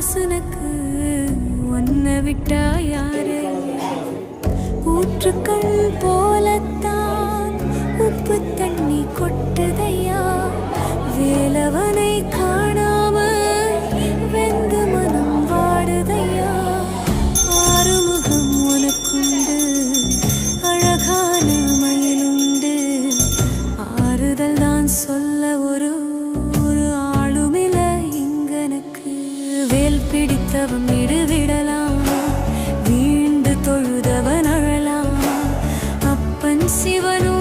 வாசனுக்கு ஒன்ன விட்டா யாரு ஊற்றுக்கள் போலத்தான் உப்பு தண்ணி கொட்டுதையா வேலவனை காணாம வெந்து மனம் வாடுதையா ஆறுமுகம் உனக்குண்டு அழகான மயிலுண்டு ஆறுதல் தான் சொல்ல ஒரு ஆளுமில இங்கனுக்கு வேல் பிடித்தவன் விடுவிடலாம் வீண்டு தொழுதவன் அழலாம் அப்பன் சிவனு